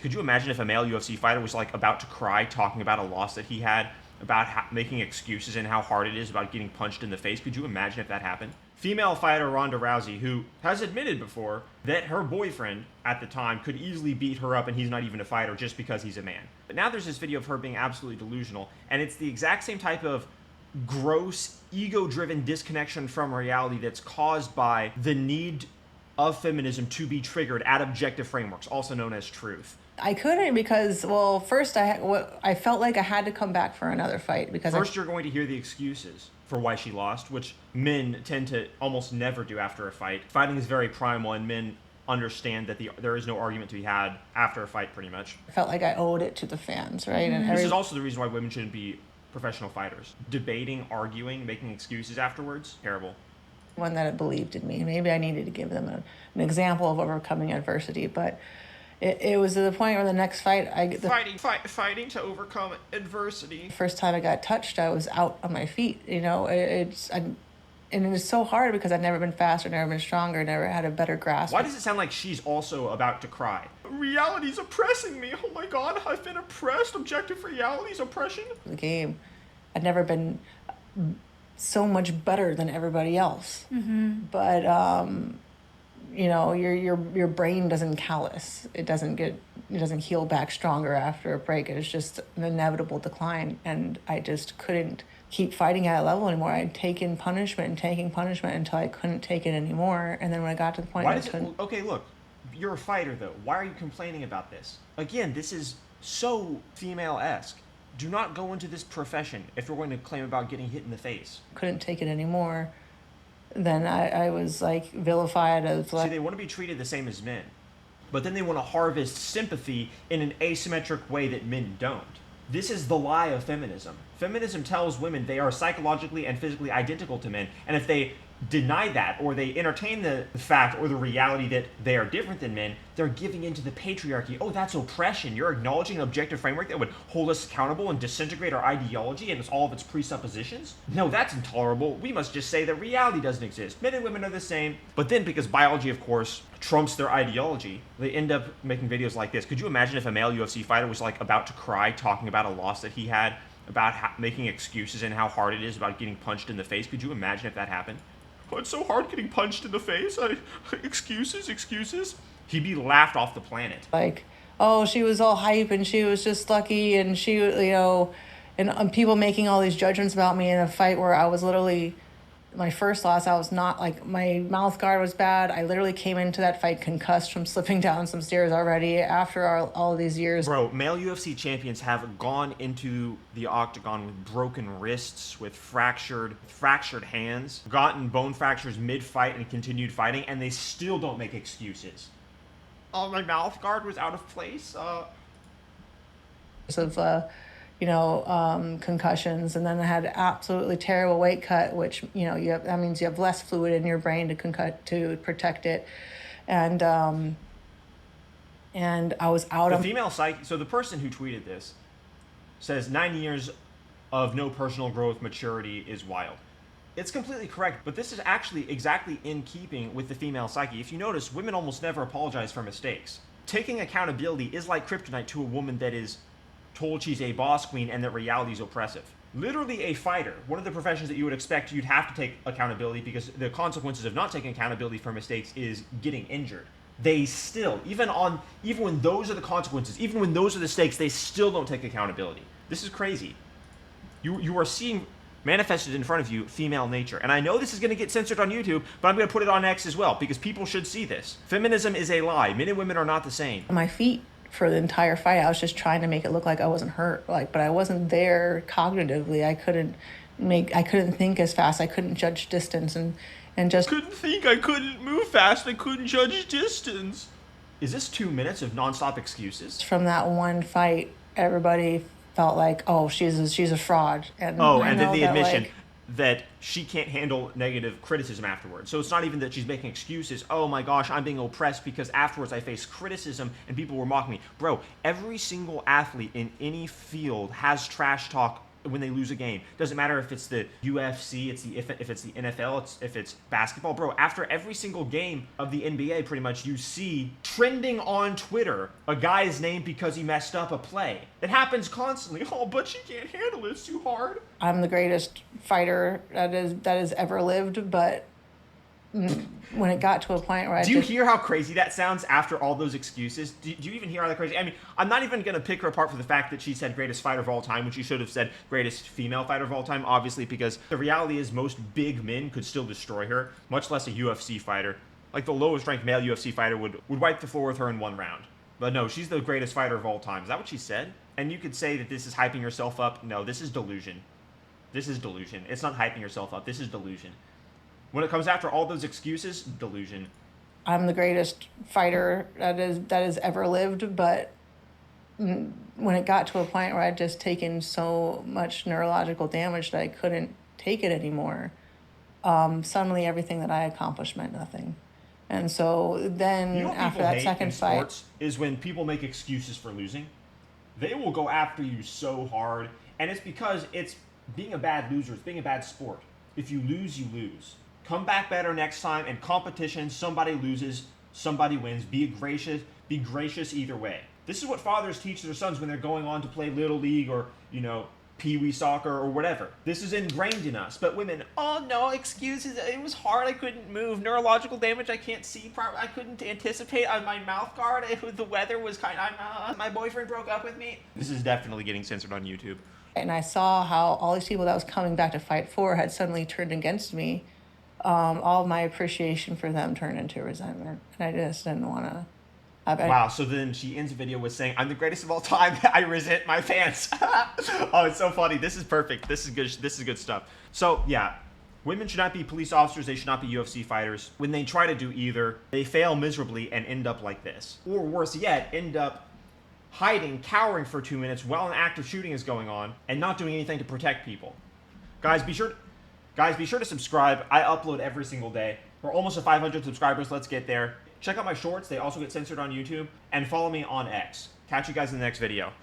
Could you imagine if a male UFC fighter was like about to cry talking about a loss that he had, about making excuses and how hard it is about getting punched in the face? Could you imagine if that happened? Female fighter Ronda Rousey, who has admitted before that her boyfriend at the time could easily beat her up and he's not even a fighter just because he's a man. But now there's this video of her being absolutely delusional, and it's the exact same type of gross, ego-driven disconnection from reality that's caused by the need of feminism to be triggered at objective frameworks, also known as truth. I couldn't because, well, first I felt like I had to come back for another fight because First, you're going to hear the excuses for why she lost, which men tend to almost never do after a fight. Fighting is very primal, and men understand that there is no argument to be had after a fight, pretty much. I felt like I owed it to the fans, right? And this is also the reason why women shouldn't be professional fighters. Debating, arguing, making excuses afterwards, terrible. One that believed in me. Maybe I needed to give them an example of overcoming adversity, but it was to the point where the next fight, Fighting to overcome adversity. The first time I got touched, I was out on my feet. You know, and it was so hard because I'd never been faster, never been stronger, never had a better grasp. Why does it sound like she's also about to cry? Reality's oppressing me. Oh my God, I've been oppressed. Objective reality's oppression. The game, I'd never been so much better than everybody else. Mm-hmm. But you know, your brain doesn't callous. It doesn't heal back stronger after a break. It's just an inevitable decline, and I just couldn't keep fighting at a level anymore. I'd taken punishment and taking punishment until I couldn't take it anymore, and then when I got to the point okay, look, you're a fighter though. Why are you complaining about this? Again, this is so female-esque. Do not go into this profession if you're going to claim about getting hit in the face. Couldn't take it anymore. Then I was like vilified as like... See, they want to be treated the same as men, but then they want to harvest sympathy in an asymmetric way that men don't. This is the lie of feminism. Feminism tells women they are psychologically and physically identical to men, and if they deny that, or they entertain the fact or the reality that they are different than men, they're giving into the patriarchy. Oh, that's oppression. You're acknowledging an objective framework that would hold us accountable and disintegrate our ideology and all of its presuppositions? No, that's intolerable. We must just say that reality doesn't exist. Men and women are the same. But then, because biology, of course, trumps their ideology, they end up making videos like this. Could you imagine if a male UFC fighter was like about to cry talking about a loss that he had, about making excuses and how hard it is about getting punched in the face? Could you imagine if that happened? Oh, it's so hard getting punched in the face. Excuses. He'd be laughed off the planet. Like, oh, she was all hype and she was just lucky, and she, you know, and people making all these judgments about me in a fight where I was literally, my first loss, I was not, like, my mouth guard was bad. I literally came into that fight concussed from slipping down some stairs already after all of these years. Bro, male UFC champions have gone into the octagon with broken wrists, with fractured hands, gotten bone fractures mid-fight and continued fighting, and they still don't make excuses. Oh, my mouth guard was out of place. Concussions, and then I had absolutely terrible weight cut, which, you know, that means you have less fluid in your brain to protect it, and I was out of... The female psyche, so the person who tweeted this says 9 years of no personal growth maturity is wild. It's completely correct, but this is actually exactly in keeping with the female psyche. If you notice, women almost never apologize for mistakes. Taking accountability is like kryptonite to a woman that is told she's a boss queen and that reality is oppressive. Literally a fighter, one of the professions that you would expect you'd have to take accountability, because the consequences of not taking accountability for mistakes is getting injured. They still, even when those are the consequences, even when those are the stakes, they still don't take accountability. This is crazy. You are seeing manifested in front of you female nature. And I know this is going to get censored on YouTube, but I'm going to put it on X as well, because people should see this. Feminism is a lie. Men and women are not the same. My feet for the entire fight, I was just trying to make it look like I wasn't hurt, but I wasn't there cognitively. I couldn't think as fast. I couldn't judge distance and just couldn't think. I couldn't move fast. I couldn't judge distance. Is this 2 minutes of nonstop excuses? From that one fight, everybody felt like, oh, she's a fraud. And then the admission that she can't handle negative criticism afterwards. So it's not even that she's making excuses. Oh my gosh, I'm being oppressed because afterwards I faced criticism and people were mocking me. Bro, every single athlete in any field has trash talk when they lose a game. Doesn't matter if it's the UFC, if it's the NFL, if it's basketball. Bro, after every single game of the NBA, pretty much, you see trending on Twitter a guy's name because he messed up a play. It happens constantly. Oh, but she can't handle it. It's too hard. I'm the greatest fighter that has ever lived, but when it got to a point where Do you hear how crazy that sounds after all those excuses? Do you even hear how that crazy? I mean, I'm not even going to pick her apart for the fact that she said greatest fighter of all time when she should have said greatest female fighter of all time, obviously, because the reality is most big men could still destroy her, much less a UFC fighter. Like the lowest ranked male UFC fighter would wipe the floor with her in one round. But no, she's the greatest fighter of all time. Is that what she said? And you could say that this is hyping yourself up. No, this is delusion. This is delusion. It's not hyping yourself up. This is delusion. When it comes after all those excuses, delusion. I'm the greatest fighter that has ever lived, but when it got to a point where I'd just taken so much neurological damage that I couldn't take it anymore, suddenly everything that I accomplished meant nothing. And so then after that second fight, sports is when people make excuses for losing. They will go after you so hard, and it's because it's being a bad loser. It's being a bad sport. If you lose, you lose. Come back better next time. In competition, somebody loses, somebody wins. Be gracious either way. This is what fathers teach their sons when they're going on to play Little League or, Pee-wee soccer or whatever. This is ingrained in us. But women, oh no, excuses. It was hard. I couldn't move. Neurological damage. I can't see properly. I couldn't anticipate on my mouth guard. The weather was my boyfriend broke up with me. This is definitely getting censored on YouTube. And I saw how all these people that was coming back to fight for had suddenly turned against me. All of my appreciation for them turned into resentment. And I just didn't want to. Wow, so then she ends the video with saying, I'm the greatest of all time. I resent my fans. Oh, it's so funny. This is perfect. This is good stuff. So, yeah, women should not be police officers. They should not be UFC fighters. When they try to do either, they fail miserably and end up like this. Or worse yet, end up hiding, cowering for 2 minutes while an active shooting is going on and not doing anything to protect people. Guys, be sure to subscribe. I upload every single day. We're almost at 500 subscribers. Let's get there. Check out my shorts. They also get censored on YouTube. And follow me on X. Catch you guys in the next video.